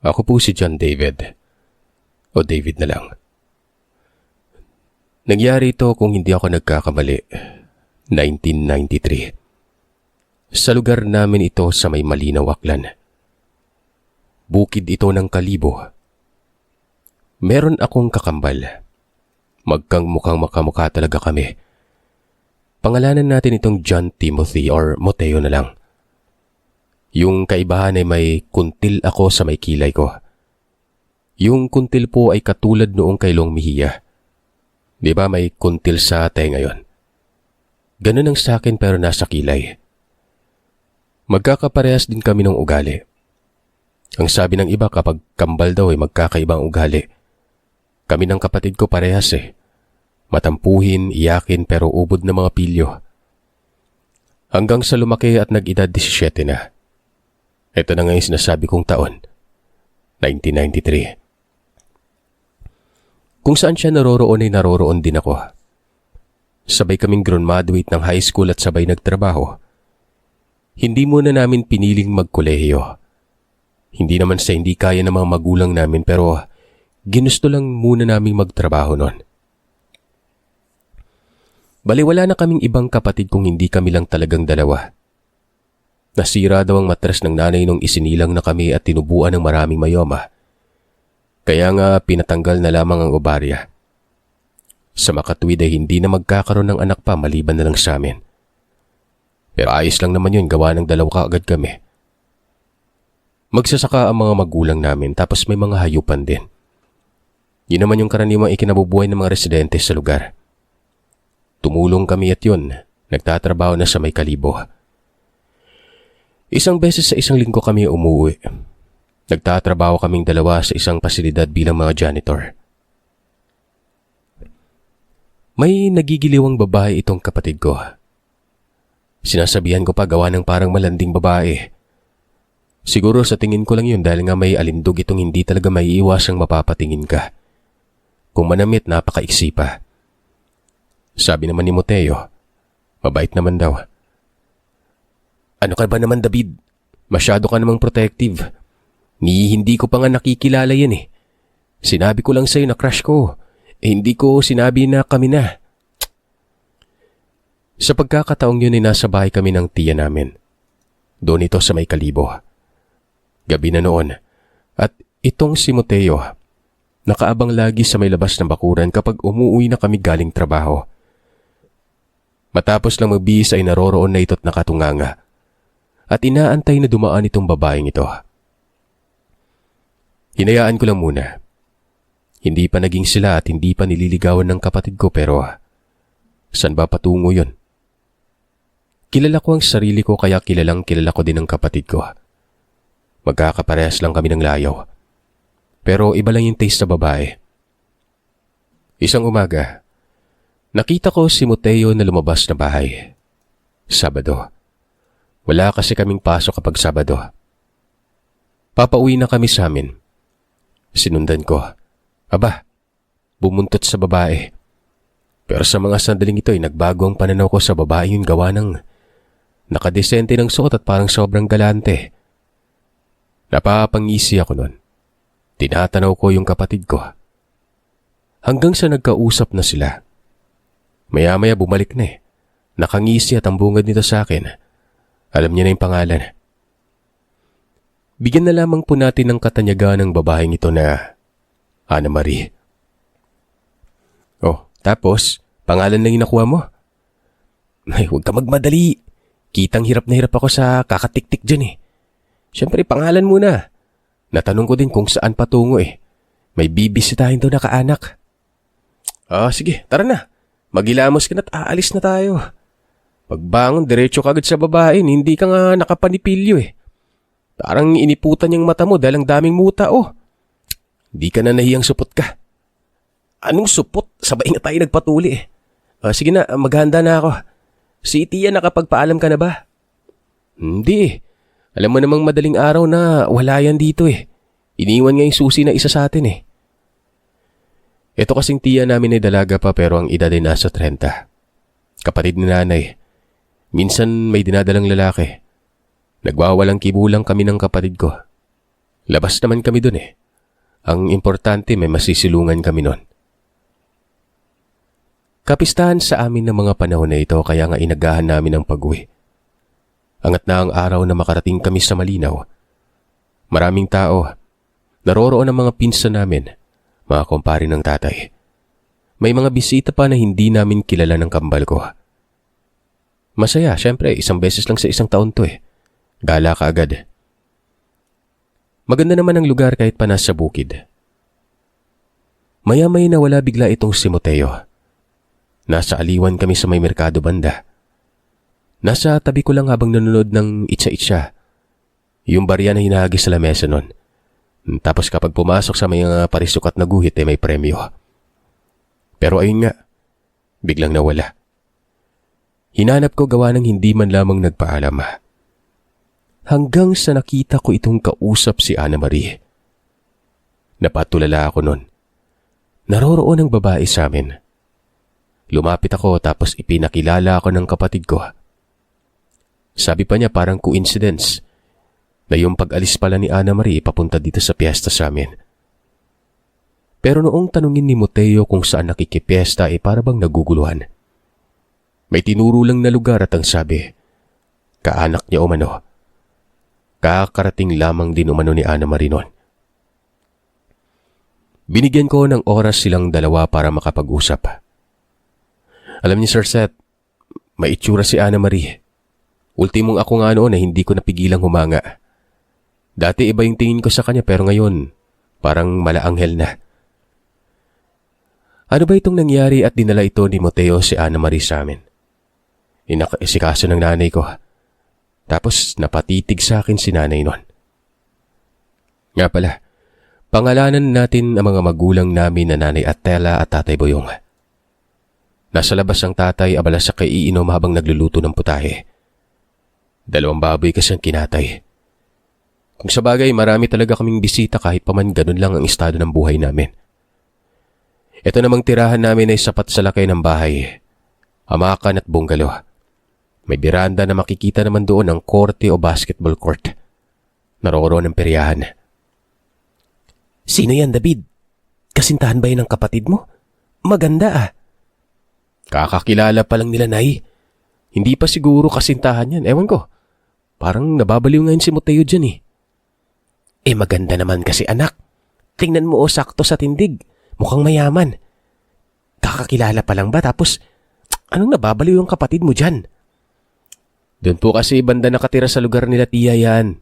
Ako po si John David. O David na lang. Nangyari ito kung hindi ako nagkakamali. 1993. Sa lugar namin ito sa may Malinaw, Aklan. Bukid ito ng Kalibo. Meron akong kakambal. Mukhang makamukha talaga kami. Pangalanan natin itong John Timothy or Moteo na lang. Yung kaibahan ay may kuntil ako sa may kilay ko. Yung kuntil po ay katulad noong kay Long Mejia. Di ba may kuntil sa tenga ngayon? Ganun ang sa akin pero nasa kilay. Magkakaparehas din kami ng ugali. Ang sabi ng iba kapag kambal daw ay magkakaibang ugali. Kami ng kapatid ko parehas eh. Matampuhin, iyakin pero ubod na mga pilyo. Hanggang sa lumaki at nag-edad 17 na. Ito na nga yung sinasabi kong taon. 1993. Kung saan siya naroroon ay naroroon din ako. Sabay kaming graduate ng high school at sabay nagtrabaho. Hindi muna namin piniling magkolehiyo. Hindi naman sa hindi kaya ng mga magulang namin pero ginusto lang muna naming magtrabaho noon. Baliwala na kaming ibang kapatid kung hindi kami lang talagang dalawa. Nasira daw ang matres ng nanay nung isinilang na kami at tinubuan ng maraming mayoma. Kaya nga pinatanggal na lamang ang obarya. Sa makatuwid ay hindi na magkakaroon ng anak pa maliban na lang sa amin. Pero ayos lang naman yun, gawa ng dalawa kaagad kami. Magsasaka ang mga magulang namin tapos may mga hayupan din. Yun naman yung karaniwang ikinabubuhay ng mga residente sa lugar. Tumulong kami at yun, nagtatrabaho na sa may Kalibo. Isang beses sa isang linggo kami umuwi. Nagtatrabaho kaming dalawa sa isang pasilidad bilang mga janitor. May nagigiliwang babae itong kapatid ko. Sinasabihan ko pa gawa ng parang malanding babae. Siguro sa tingin ko lang yun dahil nga may alindog itong hindi talaga maiiwasang mapapatingin ka. Kung manamit, napakaiksi pa. Sabi naman ni Moteo, mabait naman daw. Ano ka ba naman, David? Masyado ka namang protective. Hindi ko pa nga nakikilala yan eh. Sinabi ko lang sa'yo na crush ko. Hindi ko sinabi na kami na. Sa pagkakataong yun ay nasa bahay kami ng tiya namin. Doon ito sa may Kalibo. Gabi na noon. At itong si Moteo, nakaabang lagi sa may labas ng bakuran kapag umuwi na kami galing trabaho. Matapos lang magbihis ay naroroon na ito't nakatunganga. At inaantay na dumaan itong babaeng ito. Hinayaan ko lang muna. Hindi pa naging sila at hindi pa nililigawan ng kapatid ko pero saan ba patungo yun? Kilala ko ang sarili ko kaya kilala ko din ang kapatid ko. Magkakaparehas lang kami ng layaw. Pero iba lang yung taste sa babae. Isang umaga, nakita ko si Moteo na lumabas na bahay. Sabado. Wala kasi kaming pasok kapag Sabado. Papauwi na kami sa amin. Sinundan ko. Aba, bumuntot sa babae. Pero sa mga sandaling ito ay nagbago ang pananaw ko sa babae yung gawa ng nakadesente ng suot at parang sobrang galante. Napapangisi ako nun. Tinatanaw ko yung kapatid ko. Hanggang sa nagkausap na sila. Maya-maya bumalik na eh. Nakangisi at ang bungad nito sa akin. Alam niya na yung pangalan. Bigyan na lamang po natin ng katanyagaan ng babaeng ito na Ana Marie. Oh, tapos, pangalan lang yung nakuha mo? Ay, huwag ka magmadali. Kitang hirap na hirap ako sa kakatik-tik dyan eh. Siyempre, pangalan muna. Natanong ko din kung saan patungo eh. May bibisitahin daw na kaanak. Sige, tara na. Magilamos ka na't aalis na tayo. Pagbangon, diretso ka agad sa babae, hindi ka nga nakapanipilyo eh. Parang iniputan niyang mata mo dahil ang daming muta oh. Di ka na nahiyang supot ka. Anong supot? Sabay nga tayo nagpatuli eh. Sige na, maghanda na ako. Si Tia nakapagpaalam ka na ba? Hindi eh. Alam mo namang madaling araw na wala yan dito eh. Iniwan nga yung susi na isa sa atin eh. Ito kasing tiya namin ay dalaga pa pero ang edad ay nasa 30. Kapatid ni nanay. Minsan may dinadalang lalaki. Nagwawalang kibulang kami ng kapatid ko. Labas naman kami dun eh. Ang importante may masisilungan kami nun. Kapistahan sa amin ng mga panahon na ito kaya nga inagahan namin ang pag-uwi. Angat na ang araw na makarating kami sa Malinaw. Maraming tao. Naroroon ang mga pinsan namin, mga kumpare ng tatay. May mga bisita pa na hindi namin kilala ng kambal ko. Masaya, syempre, isang beses lang sa isang taon to eh. Gala ka agad. Maganda naman ang lugar kahit pa nasa bukid. Maya-maya nawala bigla itong si Mateo. Nasa aliwan kami sa may merkado banda. Nasa tabi ko lang habang nanonood ng itsa-itsa. Yung barya na hinahagis sa lamesa nun. Tapos kapag pumasok sa may parisukat na guhit may premyo. Pero ayun nga, biglang nawala. Hinanap ko gawa ng hindi man lamang nagpaalam. Hanggang sa nakita ko itong kausap si Ana Marie. Napatulala ako nun. Naroroon ang babae sa amin. Lumapit ako tapos ipinakilala ako ng kapatid ko. Sabi pa niya parang coincidence na yung pag-alis pala ni Ana Marie papunta dito sa piyesta sa amin. Pero noong tanungin ni Mateo kung saan nakikipiesta para bang naguguluhan. May tinuro lang na lugar at ang sabi, kaanak niya umano. Kakarating lamang din umano ni Ana Marie noon. Binigyan ko ng oras silang dalawa para makapag-usap. Alam niyo Sir Seth, may itsura si Ana Marie. Ultimong ako nga noon na hindi ko napigilang humanga. Dati iba yung tingin ko sa kanya pero ngayon parang malaanghel na. Ano ba itong nangyari at dinala ito ni Mateo si Ana Marie sa amin? Inakaisikaso ng nanay ko. Tapos napatitig sa akin si nanay nun. Nga pala, pangalanan natin ang mga magulang namin na nanay Atela at tatay Boyong. Nasa labas ang tatay abala sa kaiinom habang nagluluto ng putahe. 2 baboy kasi ang kinatay. Kung sa bagay, marami talaga kaming bisita kahit pa man ganun lang ang estado ng buhay namin. Ito namang tirahan namin ay sapat sa laki ng bahay. Hamakan at bungalow. May biranda na makikita naman doon ang korte o basketball court. Naroroon ang peryahan. Sino yan, David? Kasintahan ba yun ng kapatid mo? Maganda ah. Kakakilala pa lang nila, Nay. Hindi pa siguro kasintahan yan. Ewan ko. Parang nababaliw ngayon si Mateo dyan eh. Maganda naman kasi anak. Tingnan mo sakto sa tindig. Mukhang mayaman. Kakakilala pa lang ba tapos anong nababaliw yung kapatid mo dyan? Doon po kasi banda nakatira sa lugar nila tiya yan.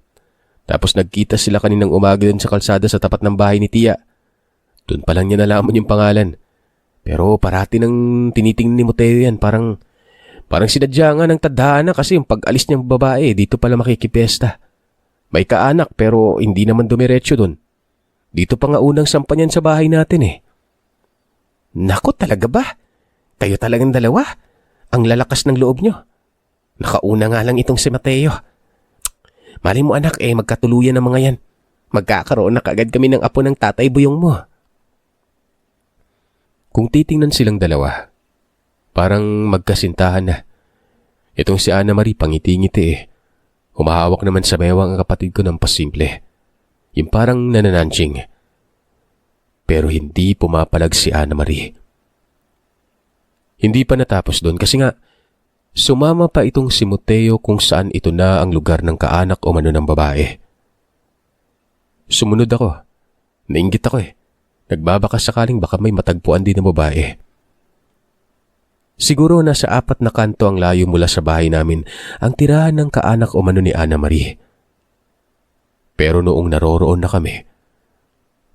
Tapos nagkita sila kaninang umaga doon sa kalsada sa tapat ng bahay ni tiya. Doon pa lang niya nalaman yung pangalan. Pero parati nang tinitingnan ni Mateo yan. Parang sinadya nga ng tadhana kasi yung pag-alis niyang babae dito pala makikipesta. May kaanak pero hindi naman dumiretso doon. Dito pa nga unang sampa niyan sa bahay natin eh. Nako talaga ba? Kayo talagang dalawa? Ang lalakas ng loob nyo. Nakauna nga lang itong si Mateo. Malay mo anak magkatuluyan ng mga yan. Magkakaroon na kaagad kami ng apo ng tatay Boyong mo. Kung titingnan silang dalawa, parang magkasintahan na. Itong si Ana Marie pangiti-ngiti eh. Humahawak naman sa mewang ang kapatid ko ng pasimple. Yung parang nanananching. Pero hindi pumapalag si Ana Marie. Hindi pa natapos doon kasi nga sumama pa itong si Mateo kung saan ito na ang lugar ng kaanak o mano ng babae. Sumunod ako. Nainggit ako eh. Nagbabaka sakaling baka may matagpuan din ng babae. Siguro nasa 4 na kanto ang layo mula sa bahay namin ang tirahan ng kaanak o mano ni Ana Marie. Pero noong naroroon na kami,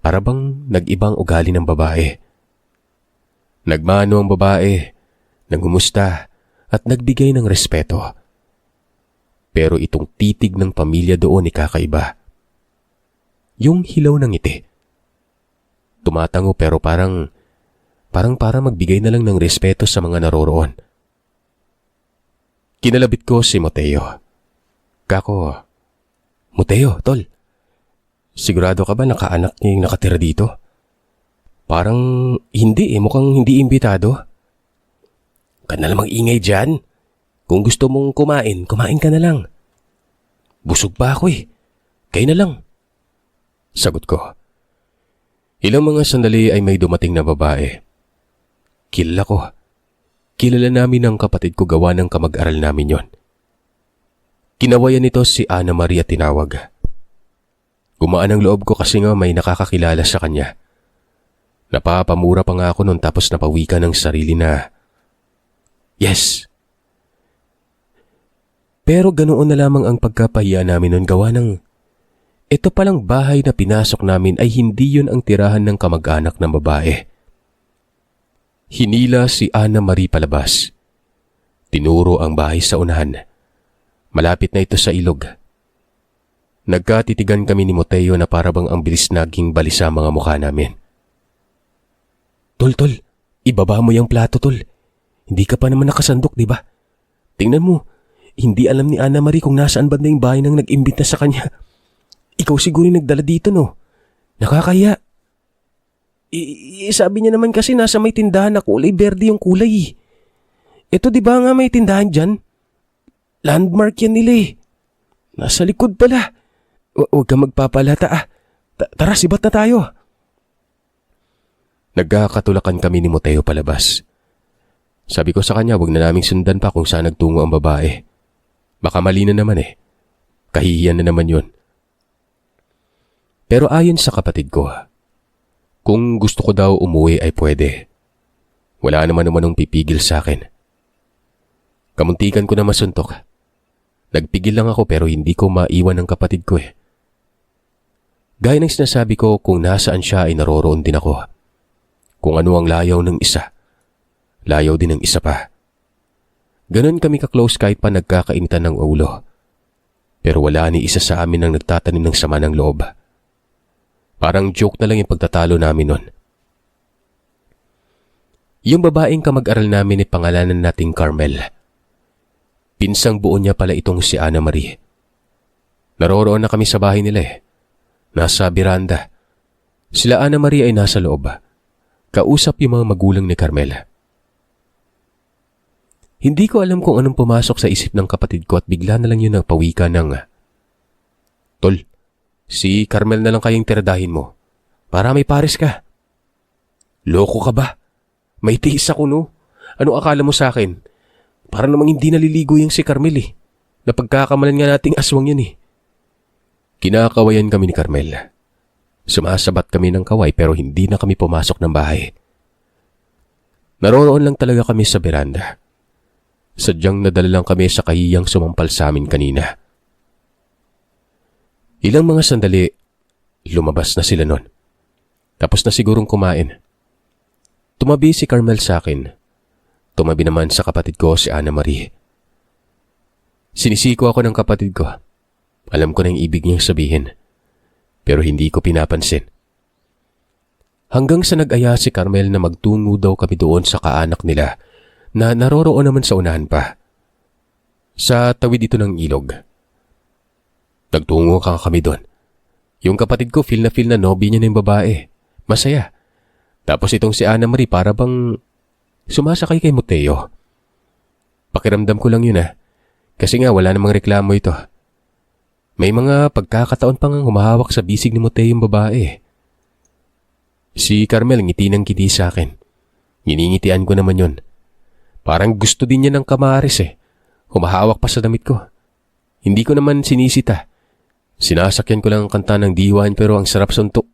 para bang nag-ibang ugali ng babae. Nagmano ang babae, nangumusta at nagbigay ng respeto. Pero itong titig ng pamilya doon kakaiba. Yung hilaw ng ngiti. Tumatango pero parang para magbigay na lang ng respeto sa mga naroroon. Kinalabit ko si Mateo. Kako, Mateo, tol. Sigurado ka ba nakaanak niya yung nakatira dito? Parang hindi mukhang hindi imbitado. Ka na namang ingay dyan. Kung gusto mong kumain ka na lang. Busog pa ako eh. Kayo na lang. Sagot ko. Ilang mga sandali ay may dumating na babae. Kilala ko. Kilala namin ang kapatid ko gawa ng kamag-aral namin yon. Kinawayan nito si Ana Maria tinawag. Gumaan ang loob ko kasi nga may nakakakilala sa kanya. Napapamura pa nga ako noon tapos napawi ka ng sarili na, yes. Pero ganoon na lamang ang pagkapahiya namin noon gawa ng, ito palang bahay na pinasok namin ay hindi yun ang tirahan ng kamag-anak ng babae. Hinila si Ana Marie palabas. Tinuro ang bahay sa unahan. Malapit na ito sa ilog. Nagkatitigan kami ni Mateo na parabang ang bilis naging balisa mga mukha namin. Tol, ibaba mo yung plato, tol. Hindi ka pa naman nakasandok, di ba? Tingnan mo, hindi alam ni Ana Marie kung nasaan ba na yung bahay nang nag-imbita sa kanya. Ikaw siguro yung nagdala dito, no? Nakakaya. Sabi niya naman kasi nasa may tindahan na kulay berde yung kulay. Ito di ba nga may tindahan dyan? Landmark yan nila eh. Nasa likod pala. Huwag kang magpapalata ah. Tara, sibat na tayo. Nagkakatulakan kami ni Mateo palabas. Sabi ko sa kanya, huwag na naming sundan pa kung saan nagtungo ang babae. Baka mali na naman eh. Kahihiyan na naman yun. Pero ayon sa kapatid ko, kung gusto ko daw umuwi ay pwede. Wala naman anong pipigil sa akin. Kamuntikan ko na masuntok. Nagpigil lang ako pero hindi ko maiwan ang kapatid ko eh. Gaya ng sinasabi ko, kung nasaan siya ay naroroon din ako. Kung ano ang layaw ng isa, layaw din ng isa pa. Ganon kami ka-close kahit pa nagkakainitan ng ulo. Pero wala ni isa sa amin ang nagtatanim ng sama ng loob. Parang joke na lang yung pagtatalo namin nun. Yung babaeng kamag-aral namin ay pangalanan nating Carmel. Pinsang buo niya pala itong si Ana Marie. Naroroon na kami sa bahay nila eh. Nasa biranda. Sila Ana Marie ay nasa loob. Kausap yung mga magulang ni Carmel. Hindi ko alam kung anong pumasok sa isip ng kapatid ko at bigla na lang yun nagpawika ng, Tol, si Carmel na lang kayong tiradahin mo. Para may pares ka. Loko ka ba? May tiis ako no? Ano akala mo sa akin? Para namang hindi naliligo yung si Carmel eh. Napagkakamalan nga nating aswang yan eh. Kinakawayan kami ni Carmel. Sumasabat kami ng kaway pero hindi na kami pumasok ng bahay. Naroroon lang talaga kami sa beranda. Sadyang nadala lang kami sa kahiyang sumampal sa amin kanina. Ilang mga sandali, lumabas na sila nun. Tapos na sigurong kumain. Tumabi si Carmel sa akin. Tumabi naman sa kapatid ko si Ana Marie. Sinisiko ako ng kapatid ko. Alam ko na yung ibig niyang sabihin. Pero hindi ko pinapansin. Hanggang sa nag-aya si Carmel na magtungo daw kami doon sa kaanak nila na naroroon naman sa unahan pa. Sa tawid ito ng ilog. Nagtungo kami doon. Yung kapatid ko feel na nobby niya na yung babae. Masaya. Tapos itong si Ana Marie para bang sumasakay kay Mateo. Pakiramdam ko lang yun Kasi nga wala namang reklamo ito. May mga pagkakataon pang humahawak sa bisig ni Mateo yung babae. Si Carmel ngiti ng ngiti sa akin. Nginingitian ko naman yun. Parang gusto din niya ng kamaris Humahawak pa sa damit ko. Hindi ko naman sinisita. Sinasakyan ko lang ang kanta ng D1 pero ang sarap suntok.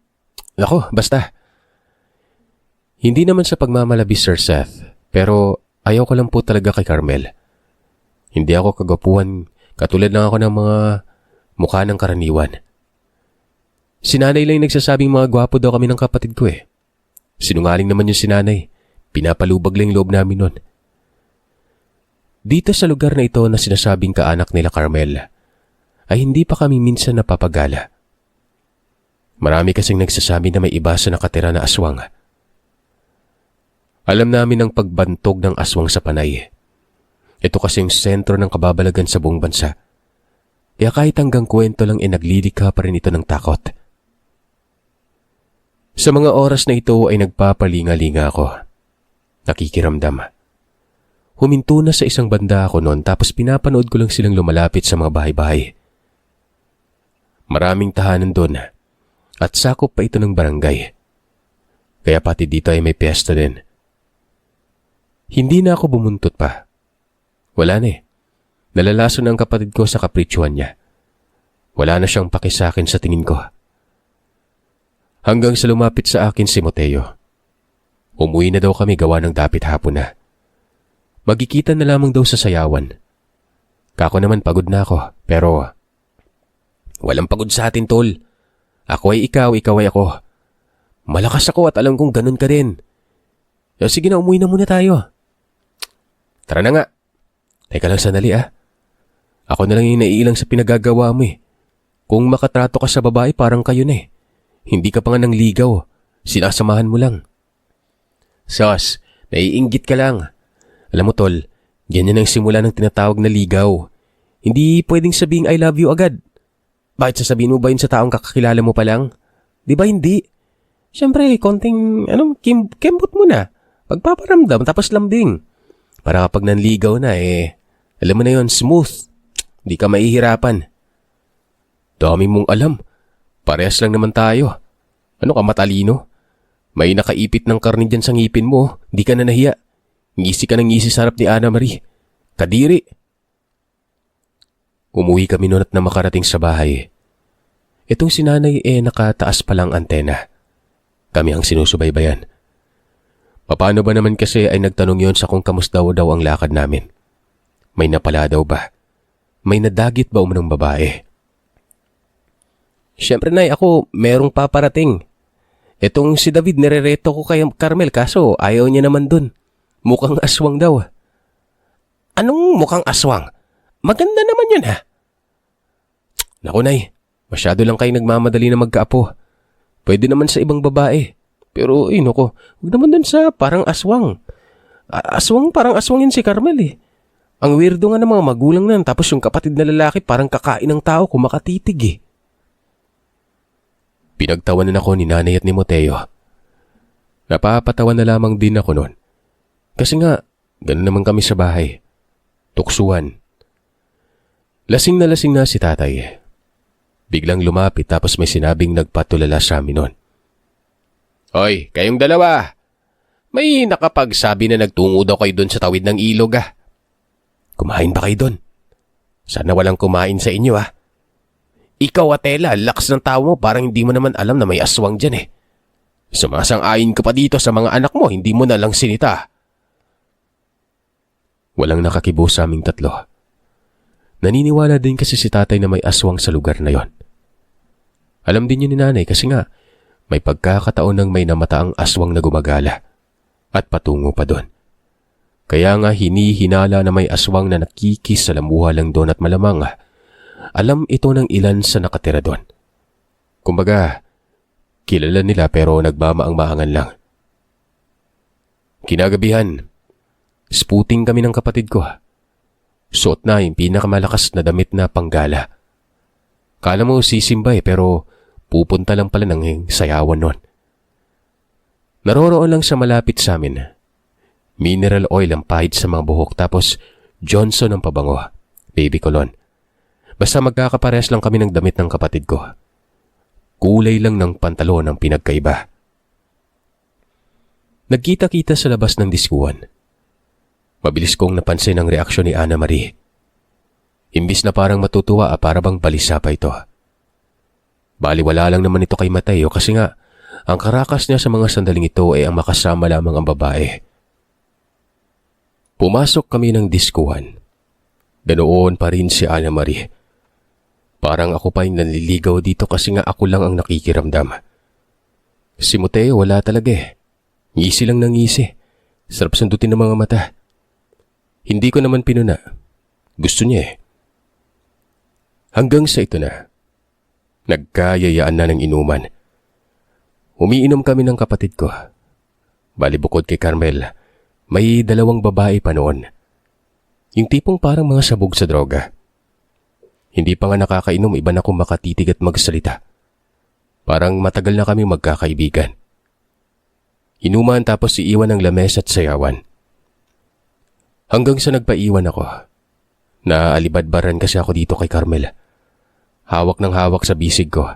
Nako, basta. Hindi naman sa pagmamalabis, Sir Seth. Pero ayaw ko lang po talaga kay Carmel. Hindi ako kagwapuhan. Katulad lang ako ng mga mukha ng karaniwan. Si nanay lang yung nagsasabing mga gwapo daw kami ng kapatid ko Sinungaling naman yung si nanay. Pinapalubag lang yung loob namin nun. Dito sa lugar na ito na sinasabing kaanak nila Carmel, ay hindi pa kami minsan napapagala. Marami kasing nagsasabi na may iba sa nakatira na aswang. Alam namin ang pagbantog ng aswang sa panay. Ito kasing sentro ng kababalagan sa buong bansa. Kaya kahit hanggang kwento lang naglilika pa rin ito ng takot. Sa mga oras na ito ay nagpapalinga-linga ako. Nakikiramdam. Huminto na sa isang banda ako noon tapos pinapanood ko lang silang lumalapit sa mga bahay-bahay. Maraming tahanan doon At sakop pa ito ng barangay. Kaya pati dito ay may piyesta din. Hindi na ako bumuntot pa. Wala na eh. Nalalason ang kapatid ko sa kapritsyuhan niya. Wala na siyang paki sa akin sa tingin ko. Hanggang sa lumapit sa akin si Mateo. Umuwi na daw kami gawa ng dapit hapon na. Magkikita na lamang daw sa sayawan. Kako naman pagod na ako, pero walang pagod sa atin, tol. Ako ay ikaw, ikaw ay ako. Malakas ako at alam kong ganun ka din. Sige na, umuwi na muna tayo. Tara na nga. Teka lang sandali Ako na lang yung naiilang sa pinagagawa mo eh. Kung makatrato ka sa babae parang kayo na eh. Hindi ka pa nga nang ligaw. Sinasamahan mo lang. Sos, naiinggit ka lang. Alam mo tol, ganyan ang simula ng tinatawag na ligaw. Hindi pwedeng sabing I love you agad. Bakit sasabihin mo ba yun sa taong kakakilala mo pa lang? Di ba hindi? Siyempre, konting kembot mo na. Pagpaparamdam tapos lambing. Para kapag nanligaw na alam mo na yun, smooth. Di ka mahihirapan. Dami mong alam. Parehas lang naman tayo. Ano ka matalino? May nakaipit ng karni dyan sa ngipin mo. Di ka na nahiya. Ngisi ka ng ngisi sa harap ni Ana Marie. Kadiri. Umuwi kami noon at na makarating sa bahay. Itong sinanay nakataas palang antena. Kami ang sinusubaybayan. Paano ba naman kasi ay nagtanong yon sa kung kamusta daw ang lakad namin? May napala daw ba? May nadagit ba umanong babae? Siyempre nay, ako merong paparating. Itong si David nirereto ko kay Carmel kaso ayaw niya naman dun. Mukhang aswang daw. Anong mukhang aswang? Maganda naman yun Naku nay, masyado lang kayo nagmamadali na magkaapo. Pwede naman sa ibang babae. Pero ko, huwag naman dun sa parang aswang. Parang aswang yun si Carmel Ang weirdo nga ng mga magulang nan tapos yung kapatid na lalaki parang kakain ng tao kung makatitig Pinagtawanan ako ni nanay at ni Mateo. Napapatawa na lamang din ako noon. Kasi nga, ganun naman kami sa bahay. Tuksuan. Lasing na si tatay. Biglang lumapit tapos may sinabing nagpatulala sa amin noon. Hoy, kayong dalawa. May nakapagsabi na nagtungo daw kayo doon sa tawid ng ilog Kumain ba kayo doon? Sana walang kumain sa inyo Ikaw Atela, lakas ng tao mo parang hindi mo naman alam na may aswang dyan Sumasang-ayon ka pa dito sa mga anak mo, hindi mo na lang sinita. Walang nakakibo sa aming tatlo. Naniniwala din kasi si tatay na may aswang sa lugar na yon. Alam din yun ni nanay kasi nga may pagkakataon ng may namataang aswang na gumagala at patungo pa doon. Kaya nga hinihinala na may aswang na nakikis sa lamuha lang doon at malamang alam ito ng ilan sa nakatira doon. Kumbaga, kilala nila pero nagmamaang-maangan lang. Kinagabihan, sputing kami ng kapatid ko. Suot na yung pinakamalakas na damit na panggala. Kala mo sisimba pero pupunta lang pala ng sayawan nun. Naroroon lang sa malapit sa amin. Mineral oil ang pahid sa mga buhok tapos Johnson ang pabango, baby cologne. Basta magkakapares lang kami ng damit ng kapatid ko. Kulay lang ng pantalon ang pinagkaiba. Nagkita-kita sa labas ng diskuhan. Mabilis kong napansin ang reaksyon ni Ana Marie. Imbis na parang matutuwa para bang balisa pa ito. Baliwala lang naman ito kay Mateo kasi nga ang karakas niya sa mga sandaling ito ay ang makasama lamang ang babae. Pumasok kami ng diskuhan. Ganoon pa rin si Ana Marie. Parang ako pa yung nanliligaw dito kasi nga ako lang ang nakikiramdam. Si Mateo wala talaga Ngisi lang ng ngisi. Sarap sandutin ng mga mata. Hindi ko naman pinuna. Gusto niya Hanggang sa ito na. Nagkayayaan na ng inuman. Umiinom kami ng kapatid ko. Bali bukod kay Carmel, may dalawang babae pa noon. Yung tipong parang mga sabog sa droga. Hindi pa nga nakakainom, iba na akong makatitig at magsalita. Parang matagal na kami magkakaibigan. Inuman tapos iiwan ng lames at sayawan. Hanggang sa nagpaiwan ako. Naalibadbaran kasi ako dito kay Carmel. Hawak ng hawak sa bisig ko.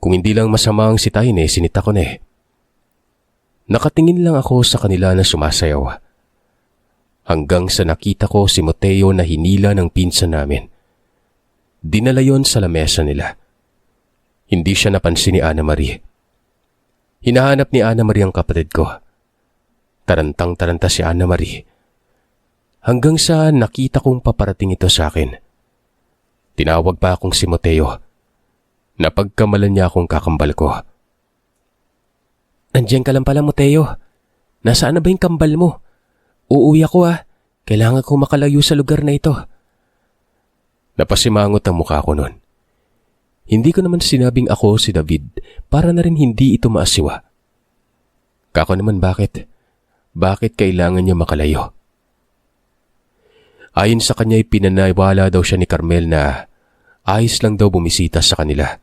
Kung hindi lang masama ang sitahin sinita ko na Nakatingin lang ako sa kanila na sumasayaw. Hanggang sa nakita ko si Mateo na hinila ng pinsan namin. Dinala yon sa lamesa nila. Hindi siya napansin ni Ana Marie. Hinahanap ni Ana Marie ang kapatid ko. Tarantang-taranta si Ana Marie. Hanggang sa nakita kong paparating ito sa akin. Tinawag pa akong si Mateo. Napagkamalan niya akong kakambal ko. Nandiyan ka lang pala, Mateo. Nasaan na ba yung kambal mo? Uuwi ako Kailangan ko makalayo sa lugar na ito. Napasimangot ang mukha ko noon. Hindi ko naman sinabing ako si David para na rin hindi ito maasiwa. Kako naman bakit? Bakit kailangan niya makalayo? Ayon sa kanya ay pinanaywala daw siya ni Carmel na ayos lang daw bumisita sa kanila.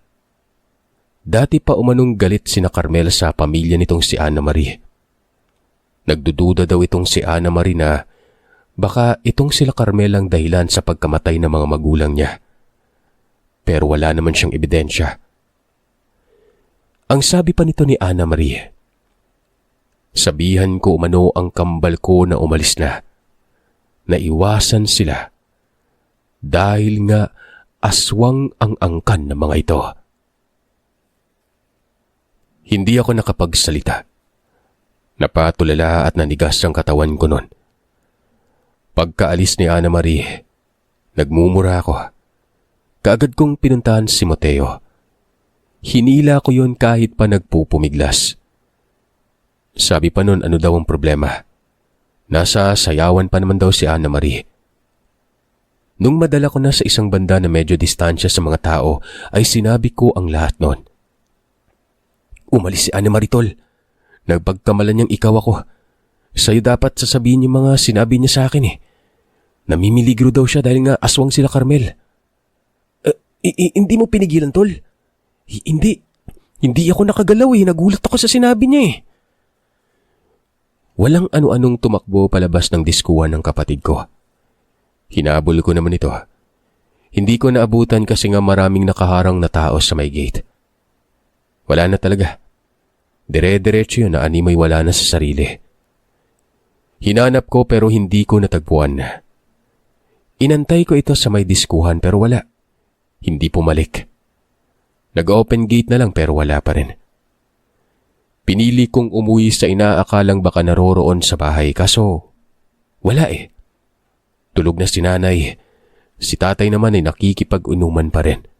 Dati pa umanong galit sina Carmel sa pamilya nitong si Ana Marie. Nagdududa daw itong si Ana Marie na baka itong sila Carmel ang dahilan sa pagkamatay ng mga magulang niya. Pero wala naman siyang ebidensya. Ang sabi pa nito ni Ana Marie, sabihan ko umano ang kambal ko na umalis na. Naiwasan sila dahil nga aswang ang angkan ng mga ito. Hindi ako nakapagsalita. Napatulala at nanigas ang katawan ko noon. Pagkaalis ni Ana Marie, nagmumura ako. Kaagad kong pinuntahan si Mateo. Hinila ko yon kahit pa nagpupumiglas. Sabi pa noon ano daw ang problema. Nasa sayawan pa naman daw si Ana Marie. Nung madala ko na sa isang banda na medyo distansya sa mga tao, ay sinabi ko ang lahat noon. Umalis si Ana Marie, tol. Nagpagkamalan niyang ikaw ako. Sa'yo dapat sasabihin yung mga sinabi niya sa akin Namimiligro daw siya dahil nga aswang sila Carmel. Hindi mo pinigilan, tol? Hindi ako nakagalaw Nagulat ako sa sinabi niya Walang ano-anong tumakbo palabas ng diskuhan ng kapatid ko. Hinabol ko naman ito. Hindi ko naabutan kasi nga maraming nakaharang na tao sa may gate. Wala na talaga. Dire-diretso yun na animoy wala na sa sarili. Hinanap ko pero hindi ko natagpuan. Inantay ko ito sa may diskuhan pero wala. Hindi pumalik. Nag-open gate na lang pero wala pa rin. Pinili kong umuwi sa inaakalang baka naroroon sa bahay kaso wala Tulog na si nanay. Si tatay naman nakikipag-inuman pa rin.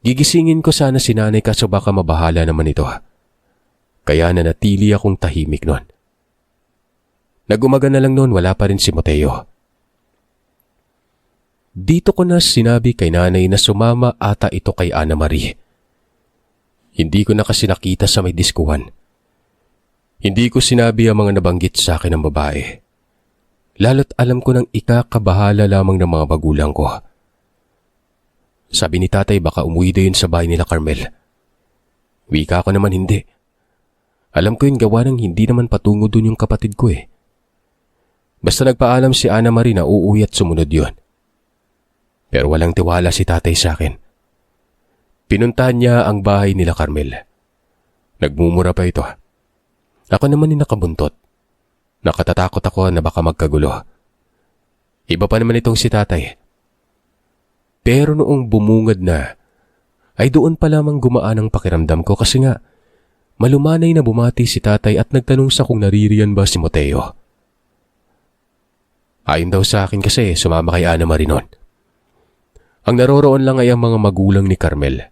Gigisingin ko sana si nanay kaso baka mabahala naman ito. Kaya nanatili akong tahimik noon. Nag-umaga na lang noon wala pa rin si Mateo. Dito ko na sinabi kay nanay na sumama ata ito kay Ana Marie. Hindi ko na kasi nakita sa may diskuhan. Hindi ko sinabi ang mga nabanggit sa akin ng babae. Lalo't alam ko nang ikakabahala lamang ng mga magulang ko. Sabi ni tatay baka umuwi din sa bahay nila Carmel. Wika ko naman hindi. Alam ko yung gawa ng hindi naman patungo dun yung kapatid ko Basta nagpaalam si Ana Marie na uuwi at sumunod yun. Pero walang tiwala si tatay sa akin. Pinuntahan niya ang bahay nila Carmel. Nagmumura pa ito. Ako naman nakabuntot. Nakatatakot ako na baka magkagulo. Iba pa naman itong si tatay. Pero noong bumungad na, ay doon pa lamang gumaan ang pakiramdam ko kasi nga, malumanay na bumati si tatay at nagtanong sa kung naririyan ba si Mateo. Ayon daw sa akin kasi sumama kay Ana Marie noon. Ang naroroon lang ay ang mga magulang ni Carmel.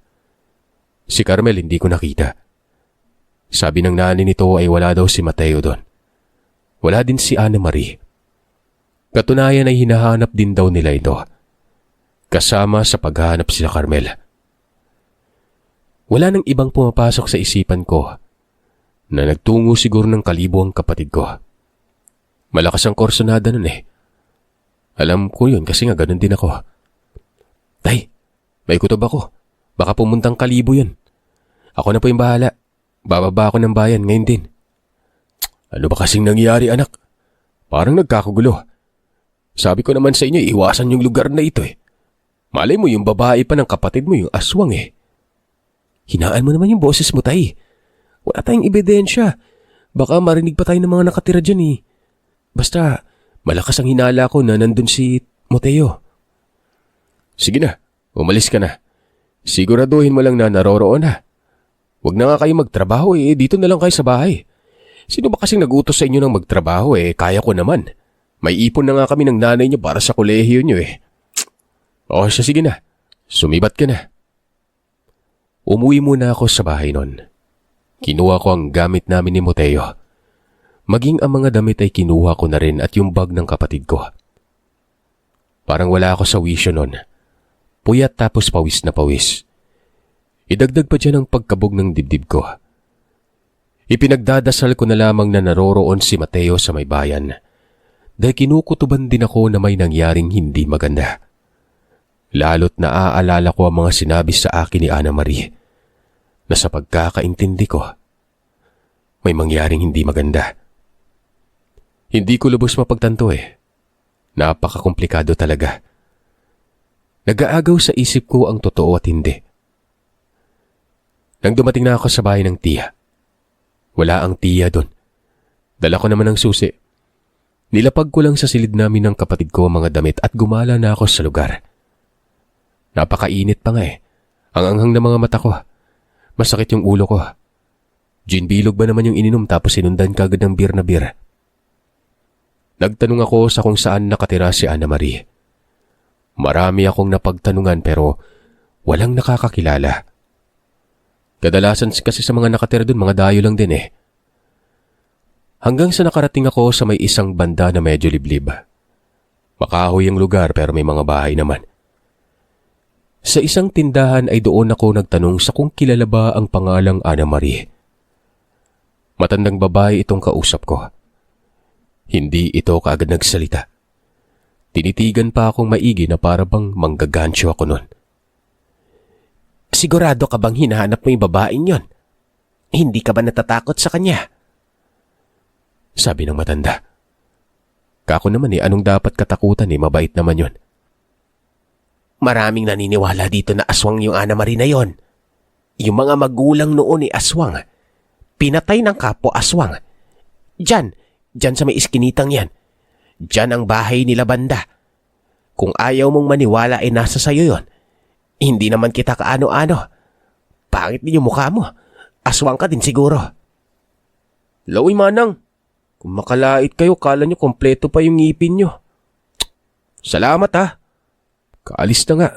Si Carmel hindi ko nakita. Sabi ng nanay nito ay wala daw si Mateo doon. Wala din si Ana Marie. Katunayan ay hinahanap din daw nila ito. Kasama sa paghahanap sila Carmel. Wala nang ibang pumapasok sa isipan ko na nagtungo siguro ng Kalibo ang kapatid ko. Malakas ang korsonada nun Alam ko yun kasi nga ganun din ako. Tay, may kutob ako. Baka pumuntang Kalibo yun. Ako na po yung bahala. Bababa ako ng bayan ngayon din. Ano ba kasing nangyari anak? Parang nagkakagulo. Sabi ko naman sa inyo iwasan yung lugar na ito Malay mo yung babae pa ng kapatid mo yung aswang Hinaan mo naman yung boses mo, tay. Wala tayong ebidensya. Baka marinig pa tayo ng mga nakatira dyan eh. Basta, malakas ang hinala ko na nandun si Mateo. Sige na, umalis ka na. Siguraduhin mo lang na naroroon na. Huwag na nga kayo magtrabaho eh, dito na lang kayo sa bahay. Sino ba kasing nag-utos sa inyo ng magtrabaho eh, kaya ko naman. May ipon na nga kami ng nanay niyo para sa kolehiyo niyo eh. O siya, sige na, sumibat ka na. Umuwi muna ako sa bahay nun. Kinuha ko ang gamit namin ni Mateo. Maging ang mga damit ay kinuha ko na rin at yung bag ng kapatid ko. Parang wala ako sa wisyo nun. Puyat tapos pawis na pawis. Idagdag pa dyan ang pagkabog ng dibdib ko. Ipinagdadasal ko na lamang na naroroon si Mateo sa may bayan. Dahil kinukutuban din ako na may nangyaring hindi maganda. Lalo't naaalala ko ang mga sinabi sa akin ni Ana Marie na sa pagkakaintindi ko, may mangyaring hindi maganda. Hindi ko lubos mapagtanto eh. Napakakomplikado talaga. Nag-aagaw sa isip ko ang totoo at hindi. Nang dumating na ako sa bahay ng tiya, wala ang tiya doon. Dala ko naman ang susi. Nilapag ko lang sa silid namin ng kapatid ko ang mga damit at gumala na ako sa lugar. Napakainit pa nga eh. Ang anghang ng mga mata ko. Masakit yung ulo ko. Gin bilog ba naman yung ininom tapos sinundan kagad ng beer na beer. Nagtanong ako sa kung saan nakatira si Ana Marie. Marami akong napagtanungan pero walang nakakakilala. Kadalasan kasi sa mga nakatira doon mga dayo lang din eh. Hanggang sa nakarating ako sa may isang banda na medyo liblib. Makahoy ang lugar pero may mga bahay naman. Sa isang tindahan ay doon ako nagtanong sa kung kilala ba ang pangalang Ana Marie. Matandang babae itong kausap ko. Hindi ito kaagad nagsalita. Tinitigan pa akong maigi na para bang manggagancho ako nun. Sigurado ka bang hinahanap mo yung babaeng yon? Hindi ka ba natatakot sa kanya? Sabi ng matanda. Kako naman eh, anong dapat katakutan eh, mabait naman yon. Maraming naniniwala dito na aswang yung Ana Marie na yon. Yung mga magulang noon ni aswang. Pinatay ng kapwa aswang. Diyan sa may iskinitang yan. Diyan ang bahay nila banda. Kung ayaw mong maniwala ay nasa sayo yon. Hindi naman kita kaano-ano. Pangit din yung mukha mo. Aswang ka din siguro. Laoy manang. Kung makalait kayo, kala nyo kompleto pa yung ngipin nyo. Salamat ha. Kaalis na nga.